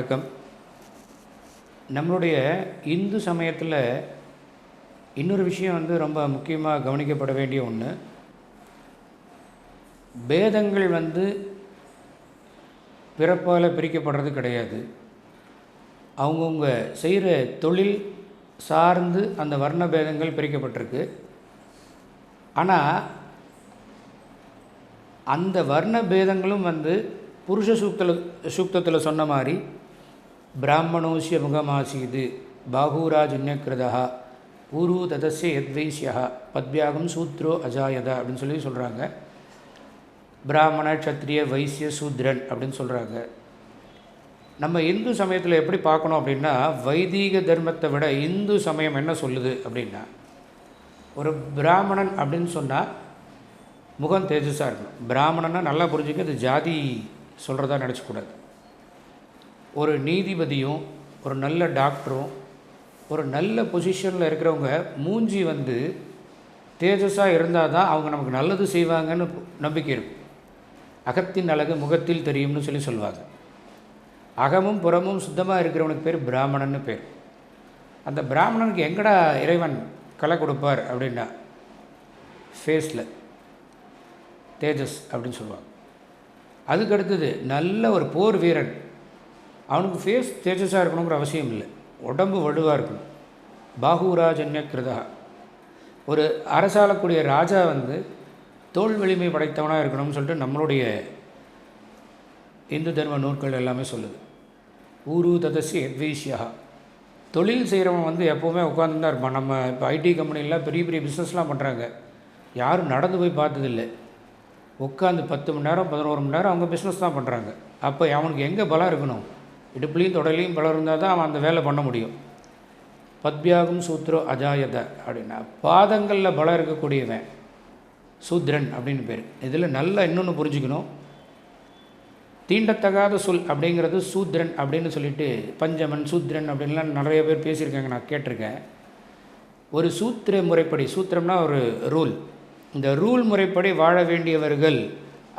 வணக்கம். நம்மளுடைய இந்து சமயத்தில் இன்னொரு விஷயம் ரொம்ப முக்கியமாக கவனிக்கப்பட வேண்டிய ஒன்று. பேதங்கள் பிறப்பால் பிரிக்கப்படுறது கிடையாது. அவங்கவுங்க செய்கிற தொழில் சார்ந்து அந்த வர்ண பேதங்கள் பிரிக்கப்பட்டிருக்கு. ஆனால் அந்த வர்ண பேதங்களும் புருஷ சூக்தத்தில் சொன்ன மாதிரி பிராமணோசிய முகமாசீது பாகூராஜன்யகிருதா ஊரு ததஸ்ய யத்வைஸ்யா பத்வியாகம் சூத்ரோ அஜாயதா அப்படின்னு சொல்லி சொல்கிறாங்க. பிராமண க்ஷத்ரிய வைசிய சூத்ரன் அப்படின்னு சொல்கிறாங்க. நம்ம இந்து சமயத்தில் எப்படி பார்க்கணும் அப்படின்னா, வைதீக தர்மத்தை விட இந்து சமயம் என்ன சொல்லுது அப்படின்னா, ஒரு பிராமணன் அப்படின்னு சொன்னால் முகம் தேஜஸாக இருக்கணும். பிராமணன்னா நல்லா புரிஞ்சுக்க, அது ஜாதி சொல்கிறதா நினச்சக்கூடாது. ஒரு நீதிபதியும் ஒரு நல்ல டாக்டரும் ஒரு நல்ல பொசிஷனில் இருக்கிறவங்க மூஞ்சி தேஜஸாக இருந்தால் தான் அவங்க நமக்கு நல்லது செய்வாங்கன்னு நம்பிக்கை இருக்கும். அகத்தின் அழகு முகத்தில் தெரியும்னு சொல்லி சொல்லுவாங்க. அகமும் புறமும் சுத்தமாக இருக்கிறவனுக்கு பேர் பிராமணன்னு பேர். அந்த பிராமணனுக்கு எங்கடா இறைவன் கலை கொடுப்பார் அப்படின்னா, ஃபேஸில் தேஜஸ் அப்படின்னு சொல்லுவாங்க. அதுக்கு அடுத்தது நல்ல ஒரு போர் வீரன், அவனுக்கு ஃபேஸ் தேஜஸாக இருக்கணுங்கிற அவசியம் இல்லை, உடம்பு வலுவாக இருக்கணும். பாகூராஜன்யகிருதா, ஒரு அரசாளக்கூடிய ராஜா தோல் வலிமை படைத்தவனாக இருக்கணும்னு சொல்லிட்டு நம்மளுடைய இந்து தர்ம நூல்கள் எல்லாமே சொல்லுது. ஊரு ததஸ்ய யத்வைஸ்யா, தொழில் செய்கிறவன் எப்போவுமே உட்காந்து தான் இருப்பான். நம்ம இப்போ ஐடி கம்பெனிலாம் பெரிய பெரிய பிஸ்னஸ்லாம் பண்ணுறாங்க, யாரும் நடந்து போய் பார்த்ததில்லை. உட்காந்து 10 மணி நேரம் 11 மணி நேரம் அவங்க பிஸ்னஸ் தான் பண்ணுறாங்க. அப்போ அவனுக்கு எங்கே பலம் இருக்கணும்? இடுப்புலையும் தொடலையும் பலம் இருந்தால் தான் அவன் அந்த வேலை பண்ண முடியும். பத்வியாகம் சூத்ரோ அஜாயத அப்படின்னா பாதங்களில் பலம் இருக்கக்கூடியவன் சூத்ரன் அப்படின்னு பேர். இதில் நல்லா இன்னொன்று புரிஞ்சுக்கணும். தீண்டத்தகாத சொல் அப்படிங்கிறது சூத்ரன் அப்படின்னு சொல்லிட்டு பஞ்சமன் சூத்ரன் அப்படின்லாம் நிறைய பேர் பேசியிருக்காங்க, நான் கேட்டிருக்கேன். ஒரு சூத்திர முறைப்படி, சூத்திரம்னா ஒரு ரூல், இந்த ரூல் முறைப்படி வாழ வேண்டியவர்கள்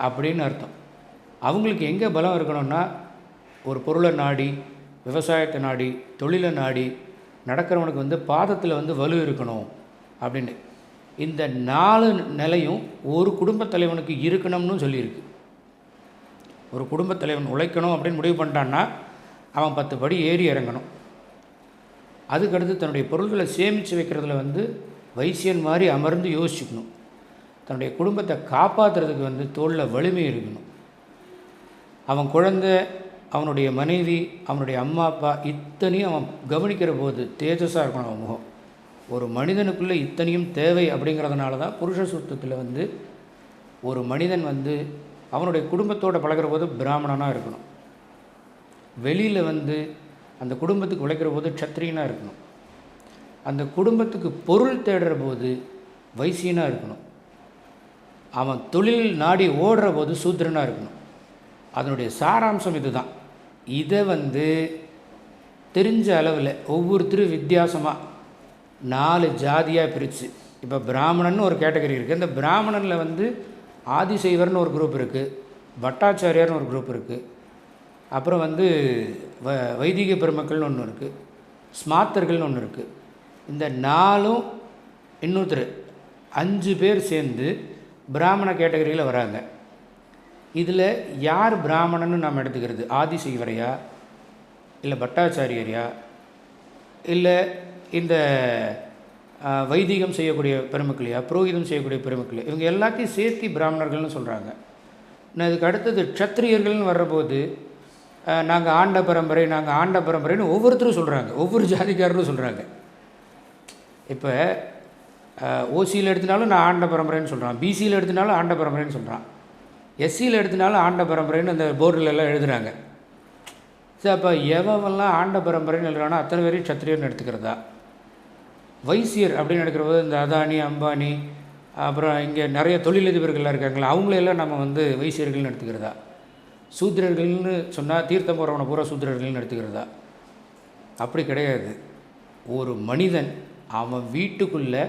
அப்படின்னு அர்த்தம். அவங்களுக்கு எங்கே பலம் இருக்கணும்னா, ஒரு பொருளை நாடி, விவசாயத்தை நாடி, தொழிலை நாடி நடக்கிறவனுக்கு பாதத்தில் வலு இருக்கணும் அப்படின்னு. இந்த 4 நிலையும் ஒரு குடும்பத் தலைவனுக்கு இருக்கணும்னு சொல்லியிருக்கு. ஒரு குடும்பத் தலைவன் உழைக்கணும் அப்படின்னு முடிவு பண்ணிட்டான்னா அவன் 10 படி ஏறி இறங்கணும். அதுக்கடுத்து தன்னுடைய பொருள்களை சேமித்து வைக்கிறதுல வைசியன் மாதிரி அமர்ந்து யோசிச்சுக்கணும். தன்னுடைய குடும்பத்தை காப்பாற்றுறதுக்கு தோளில் வலிமை இருக்கணும். அவன் குழந்தை, அவனுடைய மனைவி, அவனுடைய அம்மா அப்பா இத்தனையும் அவன் கவனிக்கிற போது தேஜஸாக இருக்கணும் அவன் முகம். ஒரு மனிதனுக்குள்ளே இத்தனையும் தேவை. அப்படிங்கிறதுனால தான் புருஷ சூக்தத்தில் ஒரு மனிதன் அவனுடைய குடும்பத்தோடு பழகிற போது பிராமணனாக இருக்கணும். வெளியில் அந்த குடும்பத்துக்கு உழைக்கிற போது க்ஷத்ரியனாக இருக்கணும். அந்த குடும்பத்துக்கு பொருள் தேடுற போது வைசியனாக இருக்கணும். அவன் தொழில் நாடி ஓடுற போது சூத்திரனாக இருக்கணும். அதனுடைய சாராம்சம் இது தான். இதை தெரிஞ்ச அளவில் ஒவ்வொருத்தரும் வித்தியாசமாக 4 ஜாதியாக பிரித்து, இப்போ பிராமணன் ஒரு கேட்டகரி இருக்குது. இந்த பிராமணனில் ஆதிசைவர்னு ஒரு குரூப் இருக்குது, பட்டாச்சாரியார்னு ஒரு குரூப் இருக்குது, அப்புறம் வைதிக பெருமக்கள்னு ஒன்று இருக்குது, ஸ்மார்த்தர்கள்னு ஒன்று இருக்குது. இந்த 4ம் இன்னொருத்தர் 5 பேர் சேர்ந்து பிராமண கேட்டகரியில் வராங்க. இதில் யார் பிராமணன்னு நாம் எடுத்துக்கிறது? ஆதிசைவரையா, இல்லை பட்டாச்சாரியரையா, இல்லை இந்த வைதிகம் செய்யக்கூடிய பெருமக்களையா, புரோகிதம் செய்யக்கூடிய பெருமக்கள், இவங்க எல்லாத்தையும் சேர்த்து பிராமணர்கள்னு சொல்கிறாங்க. நான் இதுக்கு அடுத்தது க்ஷத்ரியர்கள்னு வர்றபோது நாங்கள் ஆண்ட பரம்பரை, நாங்கள் ஆண்ட பரம்பரைன்னு ஒவ்வொருத்தரும் சொல்கிறாங்க, ஒவ்வொரு ஜாதிக்காரரும் சொல்கிறாங்க. இப்போ ஓசியில் எடுத்தினாலும் நான் ஆண்ட பரம்பரைன்னு சொல்கிறான், பிசியில் எடுத்தினாலும் ஆண்ட பரம்பரைன்னு சொல்கிறான், எஸ்சியில் எடுத்தினாலும் ஆண்ட பரம்பரைன்னு அந்த போர்டில் எல்லாம் எழுதுகிறாங்க. சரி, அப்போ எவெல்லாம் ஆண்ட பரம்பரைன்னு எழுதுறானோ அத்தனை பேரையும் க்ஷத்ரியர்னு எடுத்துக்கிறதா? வைசியர் அப்படின்னு எடுக்கிறபோது இந்த அதானி, அம்பானி, அப்புறம் இங்கே நிறைய தொழிலதிபர்கள்லாம் இருக்காங்களா, அவங்களெல்லாம் நம்ம வைசியர்கள்னு எடுத்துக்கிறதா? சூத்திரர்கள்னு சொன்னால் தீர்த்தம் போகிறவனை பூரா சூத்திரர்கள்னு எடுத்துக்கிறதா? அப்படி கிடையாது. ஒரு மனிதன் அவன் வீட்டுக்குள்ளே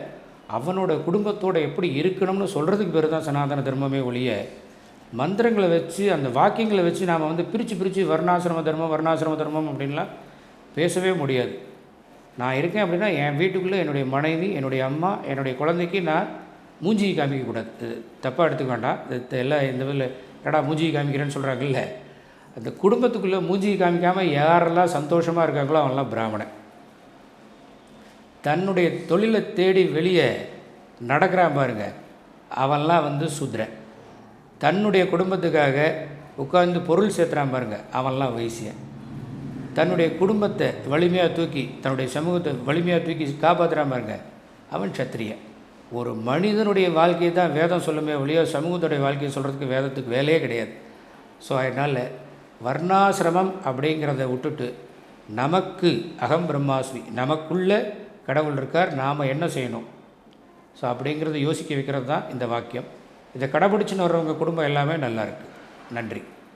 அவனோட குடும்பத்தோடு எப்படி இருக்கணும்னு சொல்கிறதுக்கு பேர் தான் சனாதன தர்மமே ஒழிய மந்திரங்களை வச்சு அந்த வாக்கியங்களை வச்சு நாம் வந்து பிரித்து வர்ணாசிரம தர்மம் அப்படின்லாம் பேசவே முடியாது. நான் இருக்கேன் அப்படின்னா என் வீட்டுக்குள்ளே என்னுடைய மனைவி, என்னுடைய அம்மா, என்னுடைய குழந்தைக்கு நான் மூஞ்சியை காமிக்கக்கூடாது. தப்பாக எடுத்துக்க வேண்டாம். எல்லாம் இந்த இதில் என்னடா மூஞ்சியை காமிக்கிறேன்னு சொல்கிறாங்கல்ல, அந்த குடும்பத்துக்குள்ளே மூஞ்சியை காமிக்காமல் யாரெல்லாம் சந்தோஷமாக இருக்காங்களோ அவன்லாம் பிராமணன். தன்னுடைய தொழிலை தேடி வெளியே நடக்கிறான் பாருங்க, அவன்லாம் வந்து சூத்ரன். தன்னுடைய குடும்பத்துக்காக உட்கார்ந்து பொருள் சேர்த்துறான் பாருங்க, அவன்லாம் வைசியன். தன்னுடைய குடும்பத்தை வலிமையாக தூக்கி, தன்னுடைய சமூகத்தை வலிமையாக தூக்கி காப்பாற்றுறான் பாருங்க, அவன் சத்திரியன். ஒரு மனிதனுடைய வாழ்க்கையை தான் வேதம் சொல்லுமே ஒழிய சமூகத்துடைய வாழ்க்கையை சொல்கிறதுக்கு வேதத்துக்கு வேலையே கிடையாது. ஸோ அதனால் வர்ணாசிரமம் அப்படிங்கிறத விட்டுட்டு நமக்கு அகம் பிரம்மாஸ்மி, நமக்குள்ளே கடவுள் இருக்கார், நாம் என்ன செய்யணும் ஸோ அப்படிங்கிறத யோசிக்க வைக்கிறது தான் இந்த வாக்கியம். இதை கடைப்பிடிச்சின்னு வர்றவங்க குடும்பம் எல்லாமே நல்லா இருக்குது. நன்றி.